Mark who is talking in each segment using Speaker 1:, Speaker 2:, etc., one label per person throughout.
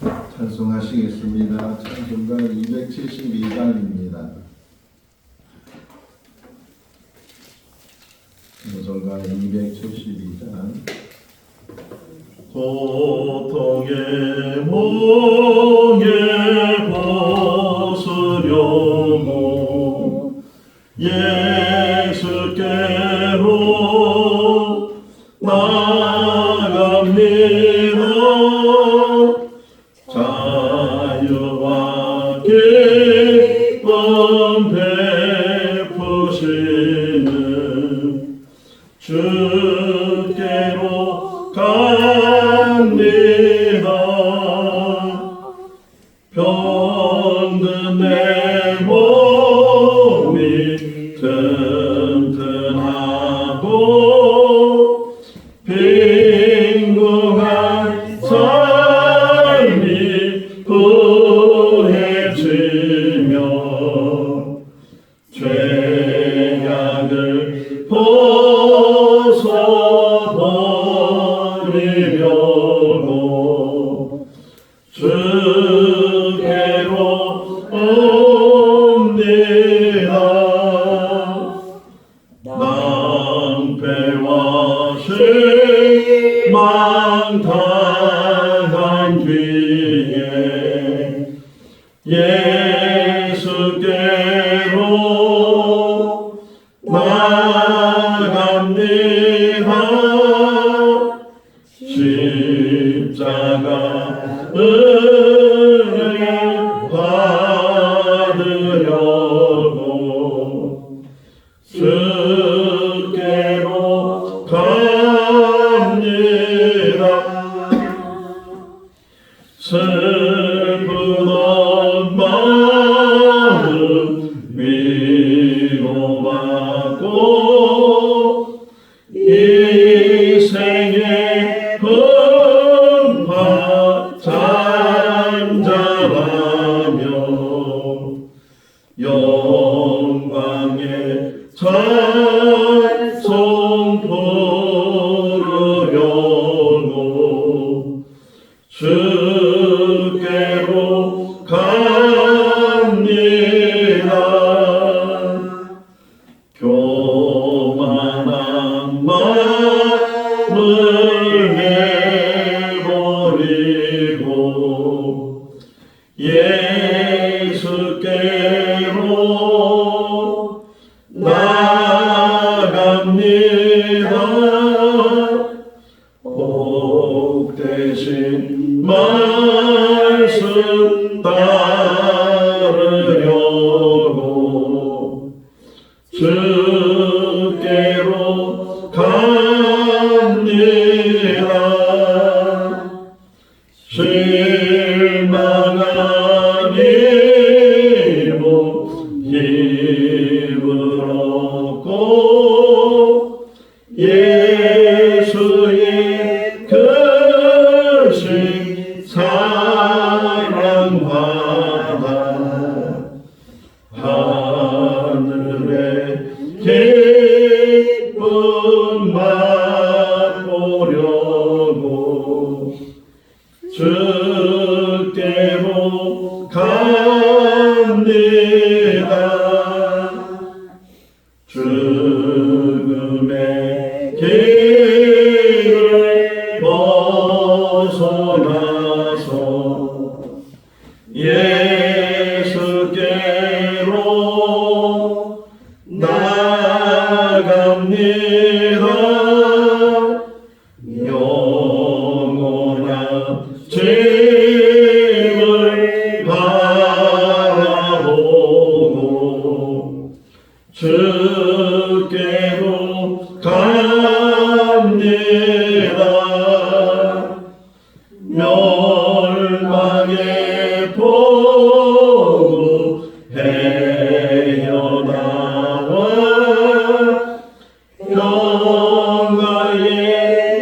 Speaker 1: 찬송하시겠습니다. 찬송가 272장입니다. 찬송가 272장.
Speaker 2: 고통의 몽에 벗으려고 예수께로 나갑니다. 자유와 기쁨 베푸시는 주께로 갑니다. 병든 내 몸이 튼튼하고 빈궁한 삶이 부해지며 죄악을 벗어버리려고 주께로 옵니다. 낭패와 실망 당한 뒤에 예수께로 나갑니다. 십자가를 받으려고 주께로 갑니다. 슬픈 마음 위로받고 이 생의 흥파 잠잠하며 영광의 찬송 부르려고 주께로 갑니다. 교만한 마음을 내버리고 예수께로 나갑니다. 복되신 말씀 따르려고 주께로 갑니다. 실망한 이몸 힘을 얻고 예수의 크신 사랑 받아 하늘의 기쁨 맛보려고 주께로 갑니다. 죽음의 길을 벗어나서 예수께로 나갑니다. 영원한 짐을 바라보고 주께로 갑니다. 멸망의 보고 헤어나와 영광의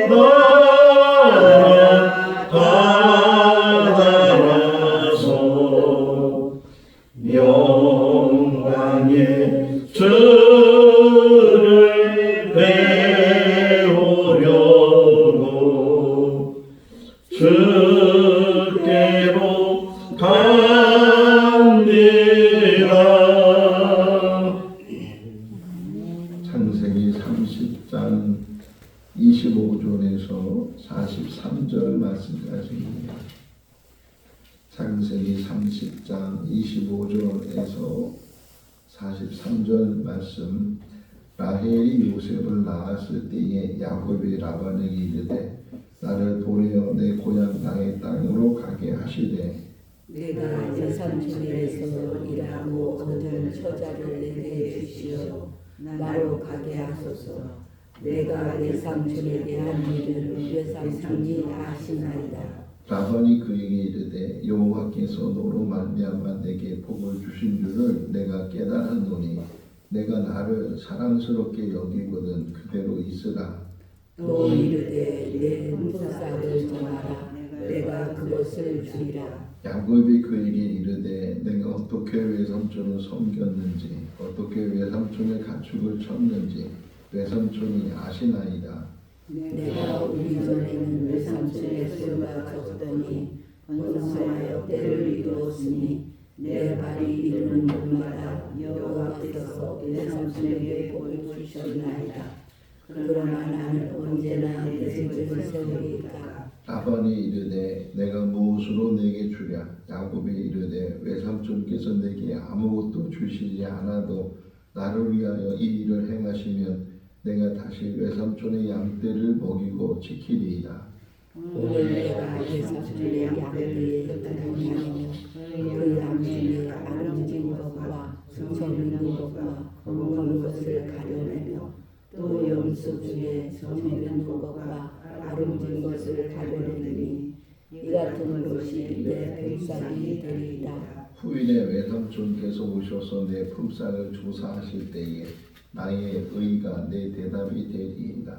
Speaker 2: 나라
Speaker 1: 창세기 30장 25절에서 43절 말씀. 라헬이 요셉을 낳았을 때에 야곱이 라반에게 이르되 나를 보내어 내 고향 나의 땅으로 가게 하시되
Speaker 3: 내가 내 삼촌에게서 일하고 얻은 처자를 내게 주시어 나로 가게 하소서. 내가 내 삼촌에게 한 일을 외삼촌이 아시나이다.
Speaker 1: 라반이 그에게 이르되 여호와께서 너로 말미암아 내게 복을 주신 줄을 내가 깨달았노니 내가 나를 사랑스럽게 여기거든 그대로 있으라.
Speaker 3: 또 이르되 내 품삯을 정하라. 내가 그것을 주리라.
Speaker 1: 야곱이 그에게 이르되 내가 어떻게 외삼촌을 섬겼는지 어떻게 외삼촌의 가축을 쳤는지 외삼촌이 아시나이다.
Speaker 3: 내가 오기 전에는 외삼촌의 수가 적더니 번성하여 때를 이루었으니 내 발이 이르는 곳마다 여호와께서 외삼촌에게 복을 주셨나이다. 그러나 나는 언제나 내 집을 세우리까.
Speaker 1: 라반이 이르되 내가 무엇으로 내게 주랴. 야곱이 이르되 외삼촌께서 내게 아무것도 주시지 않아도 나를 위하여 이 일을 행하시면 내가 다시 외삼촌의 양떼를 먹이고 지키리이다.
Speaker 3: 오늘 내가 외삼촌의 양떼에 다니며 그 양 중에 아름진 것과 정있는 것과 검은 것을 가려내며 또 염소 중에 정있는 것과 아름진 것을 가려내니 이 같은 것이 내 품삯이 되리이다.
Speaker 1: 후일에 외삼촌께서 오셔서 내 품삯을 조사하실 때에 나의 의가 내 대답이 되리이다.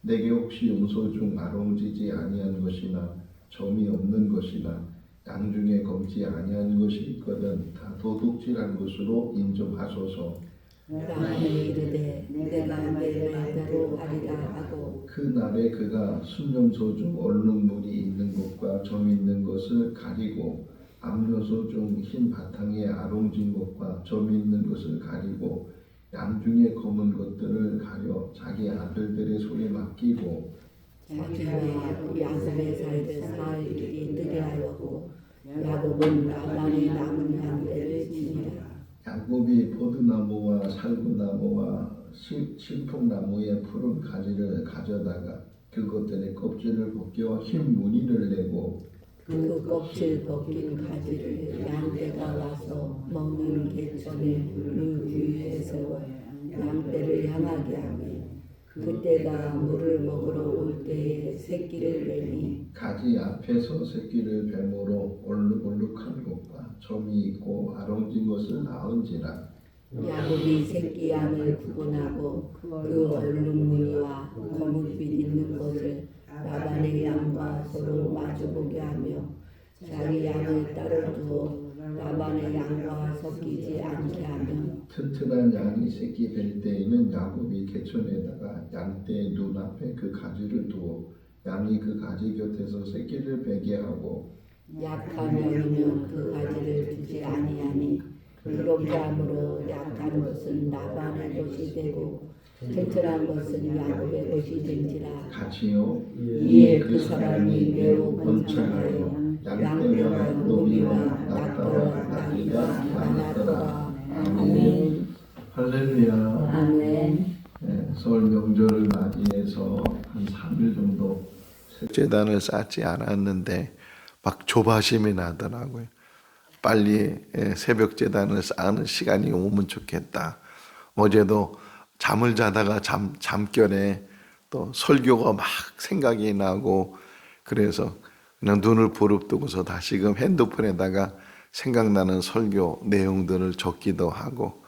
Speaker 1: 내게 혹시 염소 중 아롱지지 아니한 것이나 점이 없는 것이나 양 중에 검지 아니한 것이 있거든 다 도둑질한 것으로 인정하소서.
Speaker 3: 라반이 이르되 내가 내 말대로 하리라 하고
Speaker 1: 그 날에 그가 순염소 중 얼룩무늬 있는 것과 점 있는 것을 가리고 암요소 중 흰 바탕에 아롱진 것과 점 있는 것을 가리고 양 중에 검은 것들을 가려 자기 아들들의 손에 맡기고
Speaker 3: 자기와 야곱의 살때 사흘이 느려하였고 야곱은 라반의 남은 양떼를 지니라.
Speaker 1: 야곱이 포도나무와 살구나무와 신풍나무의 푸른 가지를 가져다가 그것들의 껍질을 벗겨 흰 무늬를 내고
Speaker 3: 그 껍질 벗긴 가지를 양떼가 와서 먹는 개천에 물 위에 세워 양떼를 향하게 하며 그때가 물을 먹으러 올 때에 새끼를 내니
Speaker 1: 가지 앞에서 새끼를 뱀으로 얼룩얼룩한 것과 점이 있고 아롱진 것을 낳은지라.
Speaker 3: 야곱이 새끼 양을 구분하고 그 얼룩무늬와 검은빛 있는 것을 라반의 양과 서로 마주보게 하며 자기 양을 따로 두어 라반의 양과 섞이지 않게 하며
Speaker 1: 튼튼한 양이 새끼 뵐 때에는 야곱이 개천에다가 양떼의 눈앞에 그 가지를 두어 양이 그 가지 곁에서 새끼를 베게 하고
Speaker 3: 약한 양이면 그 가지를 두지 아니하니 그렇게 함으로 약한 것은 라반의 것이 되고 튼튼한 것은 야곱의 것이 된지라.
Speaker 1: 같이요.
Speaker 3: 이에 그 사람이 매우 번창하여 양떼와 노미와 낙타와 나귀가 많았더라. 아멘.
Speaker 1: 할렐루야.
Speaker 3: 아멘.
Speaker 1: 설 명절을 맞이해서 한 3일 정도
Speaker 4: 제단을 쌓지 않았는데 막 조바심이 나더라고요. 빨리 새벽 제단을 쌓는 시간이 오면 좋겠다. 어제도 잠을 자다가 잠결에 또 설교가 막 생각이 나고 그래서 그냥 눈을 부릅뜨고서 다시금 핸드폰에다가 생각나는 설교 내용들을 적기도 하고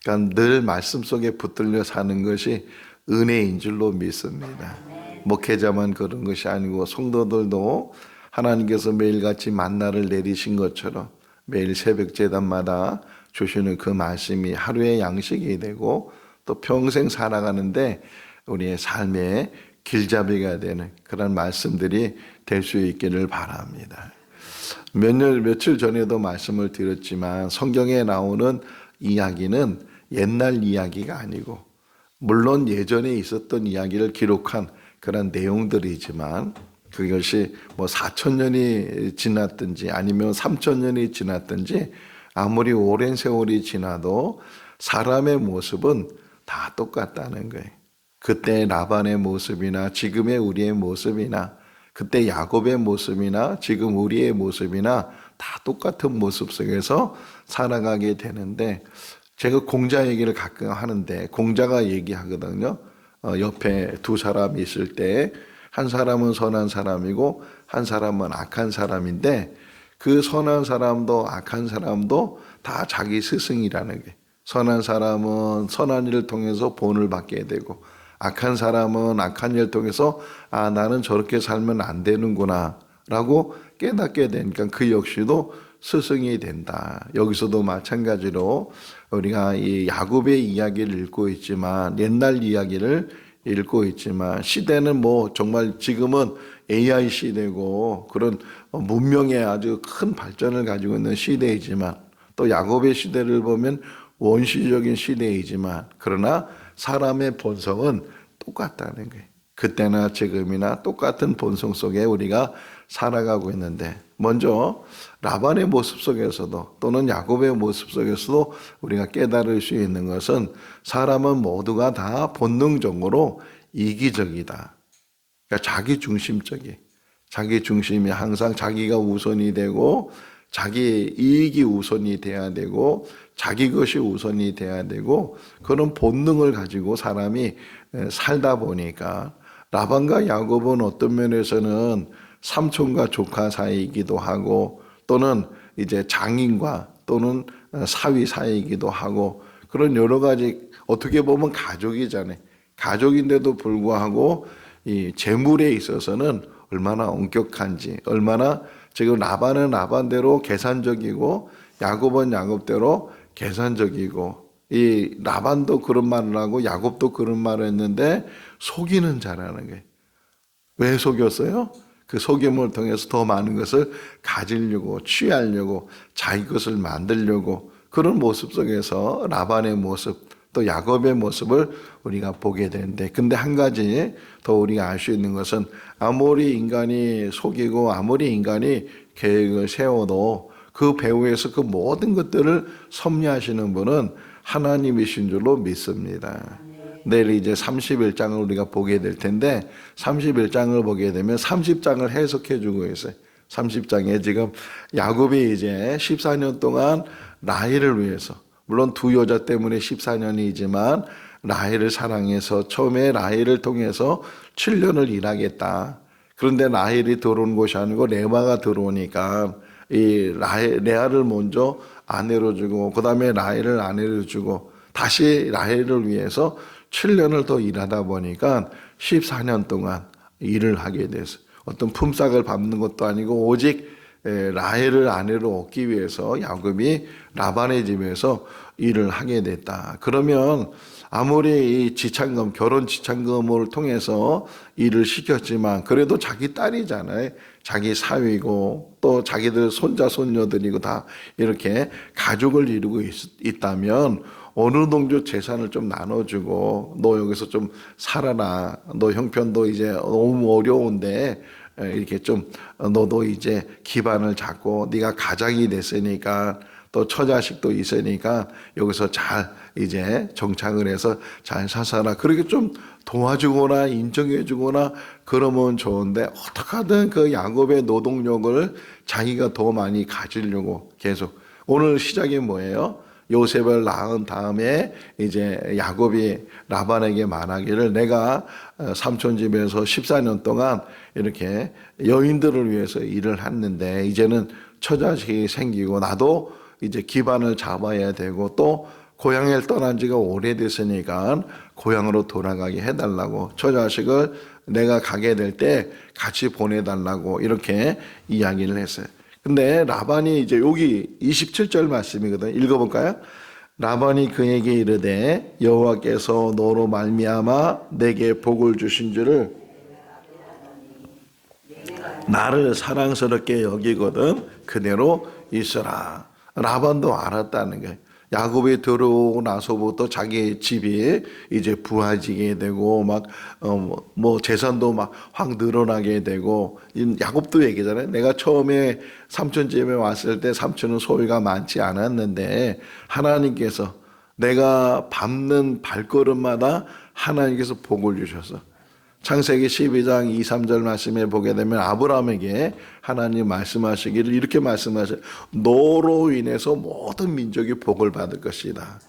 Speaker 4: 그러니까 늘 말씀 속에 붙들려 사는 것이 은혜인 줄로 믿습니다. 목회자만 그런 것이 아니고 성도들도 하나님께서 매일같이 만나를 내리신 것처럼 매일 새벽 제단마다 주시는 그 말씀이 하루의 양식이 되고 또 평생 살아가는데 우리의 삶의 길잡이가 되는 그런 말씀들이 될 수 있기를 바랍니다. 며칠 전에도 말씀을 드렸지만 성경에 나오는 이야기는 옛날 이야기가 아니고 물론 예전에 있었던 이야기를 기록한 그런 내용들이지만 그것이 뭐 4,000년이 지났든지 아니면 3,000년이 지났든지 아무리 오랜 세월이 지나도 사람의 모습은 다 똑같다는 거예요. 그때 라반의 모습이나 지금의 우리의 모습이나 그때 야곱의 모습이나 지금 우리의 모습이나 다 똑같은 모습 속에서 살아가게 되는데, 제가 공자 얘기를 가끔 하는데 공자가 얘기하거든요. 옆에 두 사람이 있을 때 한 사람은 선한 사람이고 한 사람은 악한 사람인데, 그 선한 사람도 악한 사람도 다 자기 스승이라는 게, 선한 사람은 선한 일을 통해서 본을 받게 되고 악한 사람은 악한 일을 통해서 아, 나는 저렇게 살면 안 되는구나 라고 깨닫게 되니까 그 역시도 스승이 된다. 여기서도 마찬가지로 우리가 이 야곱의 이야기를 읽고 있지만, 옛날 이야기를 읽고 있지만, 시대는 뭐 정말 지금은 AI 시대고 그런 문명의 아주 큰 발전을 가지고 있는 시대이지만, 또 야곱의 시대를 보면 원시적인 시대이지만, 그러나 사람의 본성은 똑같다는 거예요. 그때나 지금이나 똑같은 본성 속에 우리가 살아가고 있는데, 먼저 라반의 모습 속에서도 또는 야곱의 모습 속에서도 우리가 깨달을 수 있는 것은 사람은 모두가 다 본능적으로 이기적이다. 그러니까 자기 중심적이, 자기 중심이 항상 자기가 우선이 되고 자기 이익이 우선이 돼야 되고 자기 것이 우선이 돼야 되고, 그런 본능을 가지고 사람이 살다 보니까 라반과 야곱은 어떤 면에서는 삼촌과 조카 사이이기도 하고 또는 이제 장인과 또는 사위 사이이기도 하고, 그런 여러 가지 어떻게 보면 가족이잖아요. 가족인데도 불구하고 이 재물에 있어서는 얼마나 엄격한지, 얼마나 지금 라반은 라반대로 계산적이고 야곱은 야곱대로 계산적이고, 이 라반도 그런 말을 하고 야곱도 그런 말을 했는데 속이는 자라는 거예요. 왜 속였어요? 그 속임을 통해서 더 많은 것을 가지려고, 취하려고, 자기 것을 만들려고, 그런 모습 속에서 라반의 모습 또 야곱의 모습을 우리가 보게 되는데, 근데 한 가지 더 우리가 알 수 있는 것은 아무리 인간이 속이고 아무리 인간이 계획을 세워도 그 배후에서 그 모든 것들을 섭리하시는 분은 하나님이신 줄로 믿습니다. 내일 이제 31장을 우리가 보게 될 텐데, 31장을 보게 되면 30장을 해석해 주고 있어요. 30장에 지금 야곱이 이제 14년 동안 라헬을 위해서, 물론 두 여자 때문에 14년이지만 라헬을 사랑해서 처음에 라헬을 통해서 7년을 일하겠다. 그런데 라헬이 들어온 곳이 아니고 레아가 들어오니까 이 레아를 먼저 아내로 주고 그 다음에 라헬을 아내로 주고 다시 라헬을 위해서 7년을 더 일하다 보니까 14년 동안 일을 하게 됐어요. 어떤 품삯을 받는 것도 아니고 오직 라헬을 아내로 얻기 위해서 야곱이 라반의 집에서 일을 하게 됐다. 그러면 아무리 이 지참금, 결혼 지참금을 통해서 일을 시켰지만 그래도 자기 딸이잖아요. 자기 사위고 또 자기들 손자 손녀들이고 다 이렇게 가족을 이루고 있다면 어느 정도 재산을 좀 나눠주고, 너 여기서 좀 살아라, 너 형편도 이제 너무 어려운데 이렇게 좀 너도 이제 기반을 잡고 네가 가장이 됐으니까 또 처자식도 있으니까 여기서 잘 이제 정착을 해서 잘 사사라, 그렇게 좀 도와주거나 인정해주거나 그러면 좋은데, 어떻게 하든 그 야곱의 노동력을 자기가 더 많이 가지려고 계속. 오늘 시작이 뭐예요? 요셉을 낳은 다음에 이제 야곱이 라반에게 말하기를, 내가 삼촌 집에서 14년 동안 이렇게 여인들을 위해서 일을 했는데 이제는 처자식이 생기고 나도 이제 기반을 잡아야 되고 또 고향을 떠난 지가 오래됐으니까 고향으로 돌아가게 해달라고, 처자식을 내가 가게 될 때 같이 보내달라고 이렇게 이야기를 했어요. 근데 라반이 이제 여기 27절 말씀이거든요. 읽어볼까요? 라반이 그에게 이르되 여호와께서 너로 말미암아 내게 복을 주신 줄을 나를 사랑스럽게 여기거든 그대로 있어라. 라반도 알았다는 거예요. 야곱이 들어오고 나서부터 자기 집이 이제 부하지게 되고 막 뭐 재산도 막 확 늘어나게 되고, 야곱도 얘기잖아요. 내가 처음에 삼촌 집에 왔을 때 삼촌은 소유가 많지 않았는데 하나님께서 내가 밟는 발걸음마다 하나님께서 복을 주셔서, 창세기 12장 2, 3절 말씀에 보게 되면 아브라함에게 하나님 말씀하시기를 이렇게 말씀하셔요. 너로 인해서 모든 민족이 복을 받을 것이다.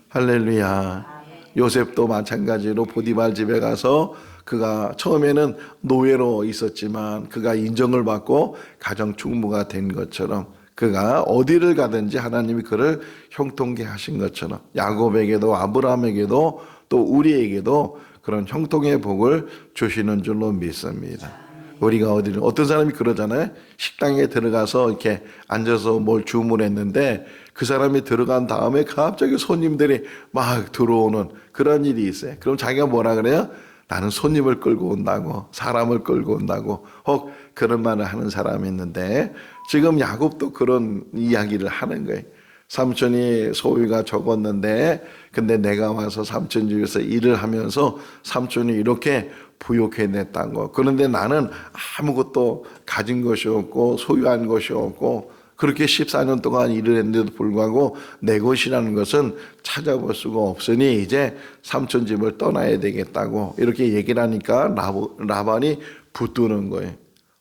Speaker 4: 할렐루야. 요셉도 마찬가지로 보디발 집에 가서 그가 처음에는 노예로 있었지만 그가 인정을 받고 가정 충무가 된 것처럼, 그가 어디를 가든지 하나님이 그를 형통케 하신 것처럼 야곱에게도 아브라함에게도 또 우리에게도 그런 형통의 복을 주시는 줄로 믿습니다. 우리가 어떤 사람이 그러잖아요. 식당에 들어가서 이렇게 앉아서 뭘 주문했는데 그 사람이 들어간 다음에 갑자기 손님들이 막 들어오는 그런 일이 있어요. 그럼 자기가 뭐라 그래요? 나는 손님을 끌고 온다고, 사람을 끌고 온다고, 혹 그런 말을 하는 사람이 있는데, 지금 야곱도 그런 이야기를 하는 거예요. 삼촌이 소유가 적었는데 근데 내가 와서 삼촌 집에서 일을 하면서 삼촌이 이렇게 부욕해냈다는 거. 그런데 나는 아무것도 가진 것이 없고 소유한 것이 없고 그렇게 14년 동안 일을 했는데도 불구하고 내 것이라는 것은 찾아볼 수가 없으니 이제 삼촌 집을 떠나야 되겠다고 이렇게 얘기를 하니까 라반이 붙드는 거예요.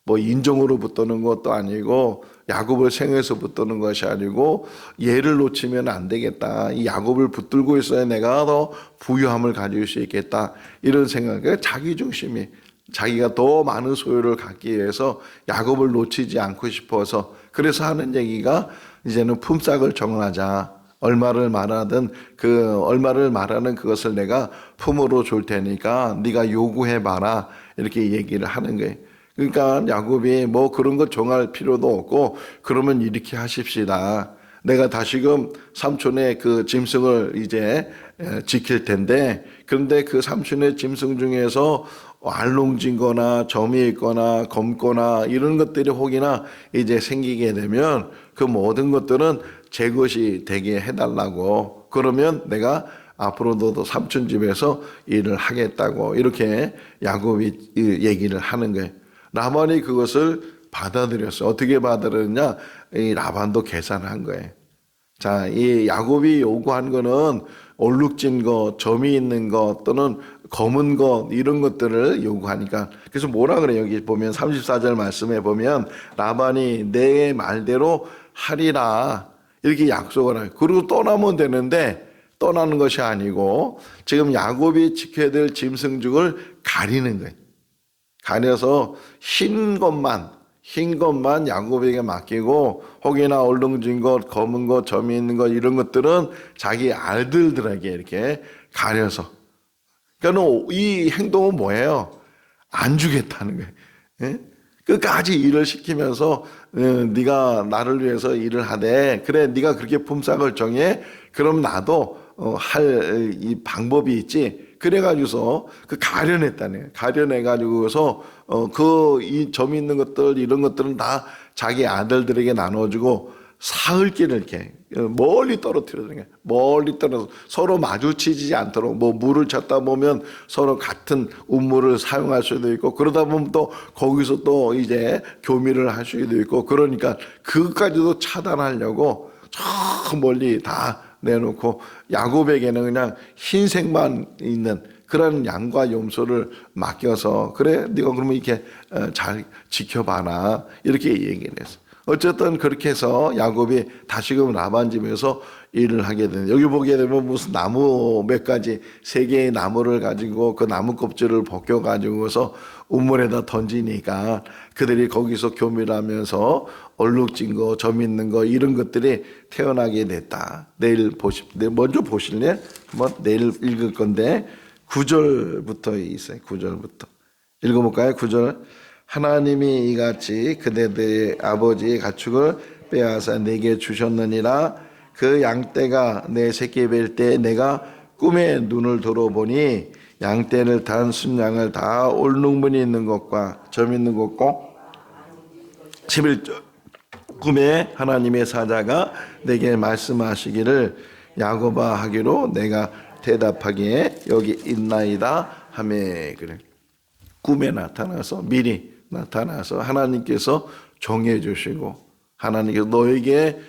Speaker 4: 뭐 인종으로 붙드는 것도 아니고 야곱을 생해서 붙드는 것이 아니고 얘를 놓치면 안 되겠다. 이 야곱을 붙들고 있어야 내가 더 부유함을 가질 수 있겠다. 이런 생각. 자기 중심이, 자기가 더 많은 소유를 갖기 위해서 야곱을 놓치지 않고 싶어서, 그래서 하는 얘기가 이제는 품삯을 정하자. 얼마를 말하는 그것을 내가 품으로 줄 테니까 네가 요구해 봐라. 이렇게 얘기를 하는 거예요. 그러니까 야곱이 뭐 그런 거 정할 필요도 없고, 그러면 이렇게 하십시다. 내가 다시금 삼촌의 그 짐승을 이제 지킬 텐데, 그런데 그 삼촌의 짐승 중에서 알롱진 거나 점이 있거나 검거나 이런 것들이 혹이나 이제 생기게 되면 그 모든 것들은 제 것이 되게 해달라고. 그러면 내가 앞으로도 삼촌 집에서 일을 하겠다고 이렇게 야곱이 얘기를 하는 거예요. 라반이 그것을 받아들였어요. 어떻게 받아들였냐? 이 라반도 계산한 거예요. 자, 이 야곱이 요구한 거는 얼룩진 거, 점이 있는 거 또는 검은 거 이런 것들을 요구하니까, 그래서 뭐라 그래요? 여기 보면 34절 말씀에 보면 라반이 내 말대로 하리라 이렇게 약속을 해요. 그리고 떠나면 되는데 떠나는 것이 아니고 지금 야곱이 지켜야 될 짐승죽을 가리는 거예요. 가려서 흰 것만 야곱에게 맡기고 혹이나 얼룩진 것, 검은 것, 점이 있는 것 이런 것들은 자기 아들들에게 이렇게 가려서. 그러니까 이 행동은 뭐예요? 안 주겠다는 거예요. 예? 끝까지 일을 시키면서 네가 나를 위해서 일을 하되 그래 네가 그렇게 품삯을 정해. 그럼 나도 할 이 방법이 있지. 그래가지고서 그 가려냈다네. 가려내가지고서 그 이 점 있는 것들 이런 것들은 다 자기 아들들에게 나눠주고 사흘길을 이렇게 멀리 떨어뜨리는 거예요. 멀리 떨어서 서로 마주치지 않도록, 뭐 물을 찾다 보면 서로 같은 우물을 사용할 수도 있고 그러다 보면 또 거기서 또 이제 교미를 할 수도 있고, 그러니까 그것까지도 차단하려고 저 멀리 다 내놓고 야곱에게는 그냥 흰색만 있는 그런 양과 염소를 맡겨서 그래 네가 그러면 이렇게 잘 지켜봐라 이렇게 얘기를 했어. 어쨌든 그렇게 해서 야곱이 다시금 라반 집에서 일을 하게 되는. 여기 보게 되면 무슨 나무 몇 가지 3개의 나무를 가지고 그 나무 껍질을 벗겨 가지고서 우물에다 던지니까 그들이 거기서 교밀하면서 얼룩진 거, 점 있는 거 이런 것들이 태어나게 됐다. 내일 먼저 보실래요? 한번 내일 읽을 건데 9절부터 있어요. 9절부터 읽어볼까요? 9절. 하나님이 이같이 그대들의 아버지의 가축을 빼앗아 내게 주셨느니라. 그 양떼가 내 새끼 뵐 때 내가 꿈에 눈을 들어보니 양떼를 단 순양을 다 얼룩무늬 있는 것과 점 있는 것과 11절. 꿈에 하나님의 사자가 내게 말씀하시기를 야곱아 하기로 내가 대답하기에 여기 있나이다 하매. 그래. 꿈에 나타나서 미리 나타나서 하나님께서 정해 주시고 하나님께서 너에게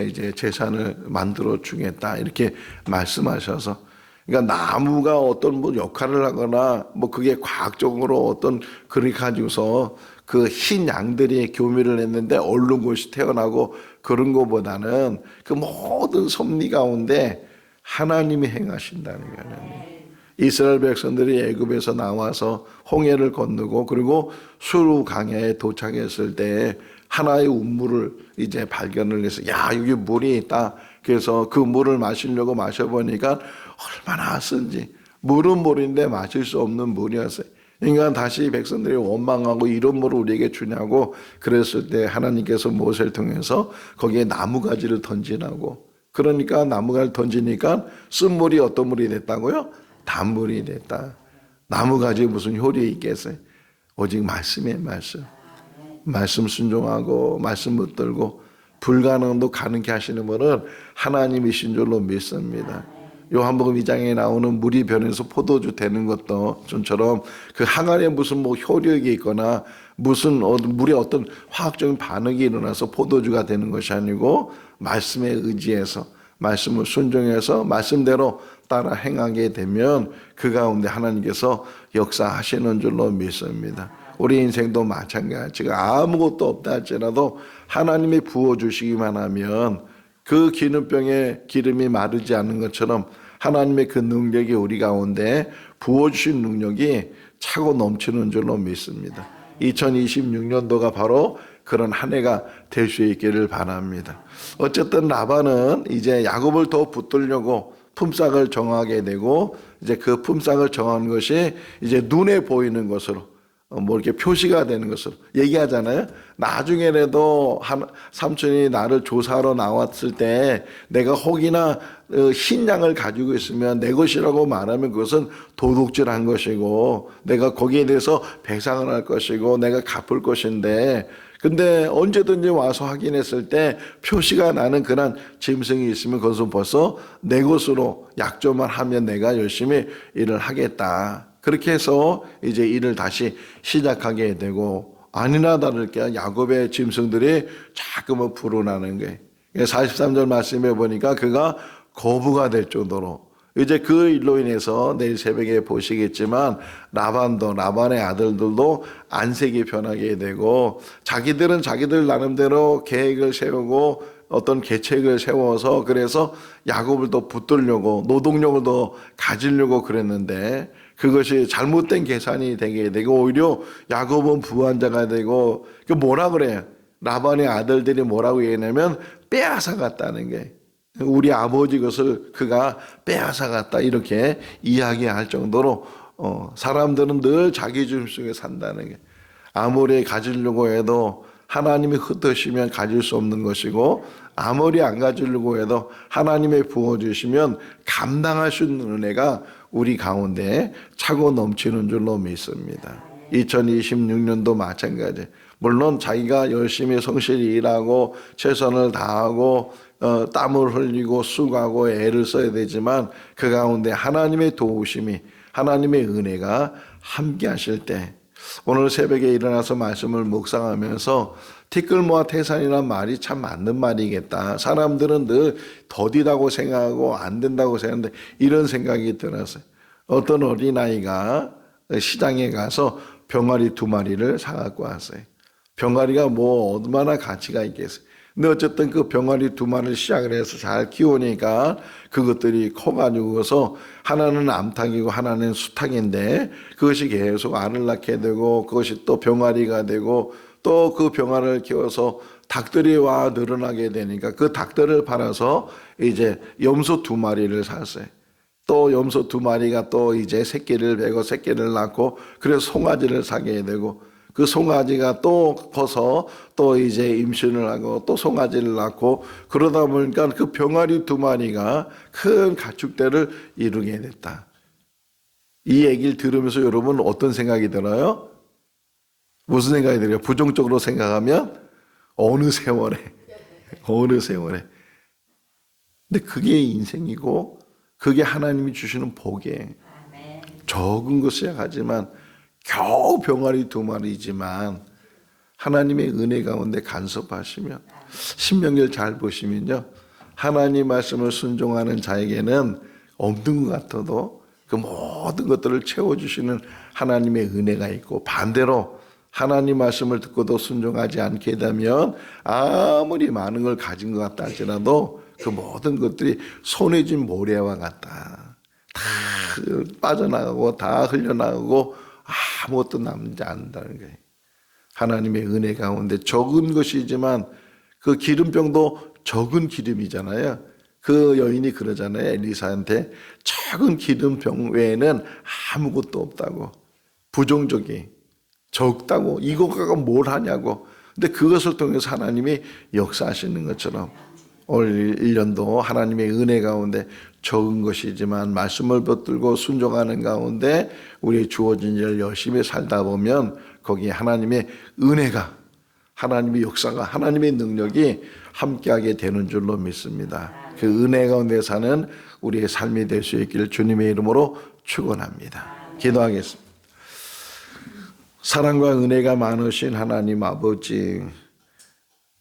Speaker 4: 이제 재산을 만들어 주겠다 이렇게 말씀하셔서, 그러니까 나무가 어떤 뭐 역할을 하거나 뭐 그게 과학적으로 어떤 그렇게 가지고서 그 흰 양들이 교미를 했는데 얼른 곳이 태어나고 그런 것보다는 그 모든 섭리 가운데 하나님이 행하신다는 거예요. 이스라엘 백성들이 애굽에서 나와서 홍해를 건너고 그리고 수르 강야에 도착했을 때 하나의 운물을 이제 발견을 해서 야 여기 물이 있다. 그래서 그 물을 마시려고 마셔보니까 얼마나 쓴지, 물은 물인데 마실 수 없는 물이었어요. 그러니까 다시 백성들이 원망하고 이런 물을 우리에게 주냐고 그랬을 때 하나님께서 모세를 통해서 거기에 나무가지를 던지라고. 그러니까 나무가지를 던지니까 쓴 물이 어떤 물이 됐다고요? 단물이 됐다. 나무가지에 무슨 효력이 있겠어요? 오직 말씀이에요. 말씀 순종하고 말씀 붙들고 불가능도 가능케 하시는 분은 하나님이신 줄로 믿습니다. 요한복음 2장에 나오는 물이 변해서 포도주 되는 것도 좀처럼 그 항아리에 무슨 뭐 효력이 있거나 무슨 물에 어떤 화학적인 반응이 일어나서 포도주가 되는 것이 아니고 말씀에 의지해서 말씀을 순종해서 말씀대로 따라 행하게 되면 그 가운데 하나님께서 역사하시는 줄로 믿습니다. 우리 인생도 마찬가지가 아무것도 없다 할지라도 하나님이 부어주시기만 하면 그 기름병에 기름이 마르지 않는 것처럼 하나님의 그 능력이 우리 가운데 부어주신 능력이 차고 넘치는 줄로 믿습니다. 2026년도가 바로 그런 한 해가 될 수 있기를 바랍니다. 어쨌든 라반은 이제 야곱을 더 붙들려고 품삯을 정하게 되고 이제 그 품삯을 정한 것이 이제 눈에 보이는 것으로 뭐 이렇게 표시가 되는 것으로 얘기하잖아요. 나중에라도 삼촌이 나를 조사하러 나왔을 때 내가 혹이나 흰 양을 가지고 있으면 내 것이라고 말하면 그것은 도둑질한 것이고 내가 거기에 대해서 배상을 할 것이고 내가 갚을 것인데, 근데 언제든지 와서 확인했을 때 표시가 나는 그런 짐승이 있으면 그것은 벌써 내 것으로 약조만 하면 내가 열심히 일을 하겠다. 그렇게 해서 이제 일을 다시 시작하게 되고, 아니나 다를게 야곱의 짐승들이 자꾸만 불어나는 거예요. 43절 말씀해 보니까 그가 거부가 될 정도로 이제 그 일로 인해서 내일 새벽에 보시겠지만 라반의 아들들도 안색이 변하게 되고 자기들은 자기들 나름대로 계획을 세우고 어떤 계책을 세워서 그래서 야곱을 더 붙들려고 노동력을 더 가지려고 그랬는데 그것이 잘못된 계산이 되게 되고 오히려 야곱은 부한자가 되고 그 뭐라 그래요? 라반의 아들들이 뭐라고 얘기하냐면 빼앗아갔다는 게, 우리 아버지 것을 그가 빼앗아갔다 이렇게 이야기할 정도로 사람들은 늘 자기 중심 속에 산다는 게, 아무리 가지려고 해도 하나님이 흩으시면 가질 수 없는 것이고 아무리 안 가지려고 해도 하나님의 부어주시면 감당할 수 있는 은혜가 우리 가운데 차고 넘치는 줄로 믿습니다. 2026년도 마찬가지. 물론 자기가 열심히 성실히 일하고 최선을 다하고 땀을 흘리고 수고하고 애를 써야 되지만 그 가운데 하나님의 도우심이 하나님의 은혜가 함께 하실 때, 오늘 새벽에 일어나서 말씀을 묵상하면서 티끌모아 태산이라는 말이 참 맞는 말이겠다. 사람들은 늘 더디다고 생각하고 안 된다고 생각하는데 이런 생각이 들었어요. 어떤 어린아이가 시장에 가서 병아리 2마리를 사갖고 왔어요. 병아리가 뭐 얼마나 가치가 있겠어요. 근데 어쨌든 그 병아리 2마리를 시작을 해서 잘 키우니까 그것들이 커가지고서 하나는 암탉이고 하나는 수탉인데 그것이 계속 알을 낳게 되고 그것이 또 병아리가 되고 또 그 병아리를 키워서 닭들이 와 늘어나게 되니까 그 닭들을 팔아서 이제 염소 2마리를 샀어요. 또 염소 2마리가 또 이제 새끼를 베고 새끼를 낳고 그래서 송아지를 사게 되고 그 송아지가 또 커서 또 이제 임신을 하고 또 송아지를 낳고 그러다 보니까 그 병아리 2마리가 큰 가축대를 이루게 됐다. 이 얘기를 들으면서 여러분 어떤 생각이 들어요? 무슨 생각이 들어요? 부정적으로 생각하면 어느 세월에 근데 그게 인생이고 그게 하나님이 주시는 복이에요. 적은 것이야 하지만 겨우 병아리 2마리지만 하나님의 은혜 가운데 간섭하시면 신명기를 잘 보시면요. 하나님 말씀을 순종하는 자에게는 없는 것 같아도 그 모든 것들을 채워주시는 하나님의 은혜가 있고 반대로 하나님 말씀을 듣고도 순종하지 않게 되면 아무리 많은 걸 가진 것 같다 할지라도 그 모든 것들이 손에 쥔 모래와 같다. 다 빠져나가고 다 흘려나가고 아무것도 남지 않는다는 거예요. 하나님의 은혜 가운데 적은 것이지만 그 기름병도 적은 기름이잖아요. 그 여인이 그러잖아요. 엘리사한테 적은 기름병 외에는 아무것도 없다고. 부정적이 적다고 이거가 뭘 하냐고. 근데 그것을 통해서 하나님이 역사하시는 것처럼 올 1년도 하나님의 은혜 가운데 적은 것이지만 말씀을 붙들고 순종하는 가운데 우리 주어진 일을 열심히 살다 보면 거기에 하나님의 은혜가 하나님의 역사가 하나님의 능력이 함께하게 되는 줄로 믿습니다. 그 은혜 가운데 사는 우리의 삶이 될 수 있기를 주님의 이름으로 축원합니다. 기도하겠습니다. 사랑과 은혜가 많으신 하나님 아버지,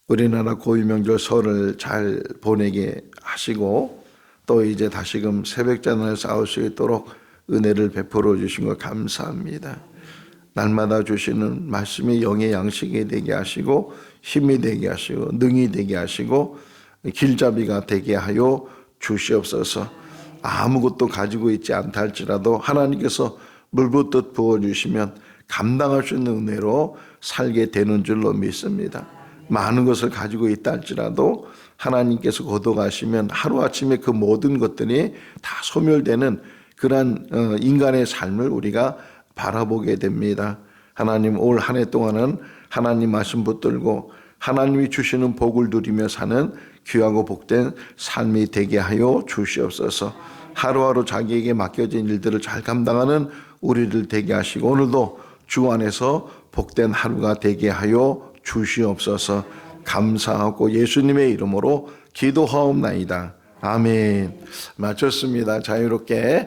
Speaker 4: 우리나라 고유명절 설을 잘 보내게 하시고 또 이제 다시금 새벽전을 싸울 수 있도록 은혜를 베풀어 주신 것 감사합니다. 날마다 주시는 말씀이 영의 양식이 되게 하시고 힘이 되게 하시고 능이 되게 하시고 길잡이가 되게 하여 주시옵소서. 아무것도 가지고 있지 않다 할지라도 하나님께서 물붓듯 부어주시면 감당할 수 있는 은혜로 살게 되는 줄로 믿습니다. 많은 것을 가지고 있다 할지라도 하나님께서 거둬가시면 하루아침에 그 모든 것들이 다 소멸되는 그러한 인간의 삶을 우리가 바라보게 됩니다. 하나님 올 한 해 동안은 하나님 말씀 붙들고 하나님이 주시는 복을 누리며 사는 귀하고 복된 삶이 되게 하여 주시옵소서. 하루하루 자기에게 맡겨진 일들을 잘 감당하는 우리를 되게 하시고 오늘도 주 안에서 복된 하루가 되게 하여 주시옵소서. 감사하고 예수님의 이름으로 기도하옵나이다. 아멘. 마쳤습니다. 자유롭게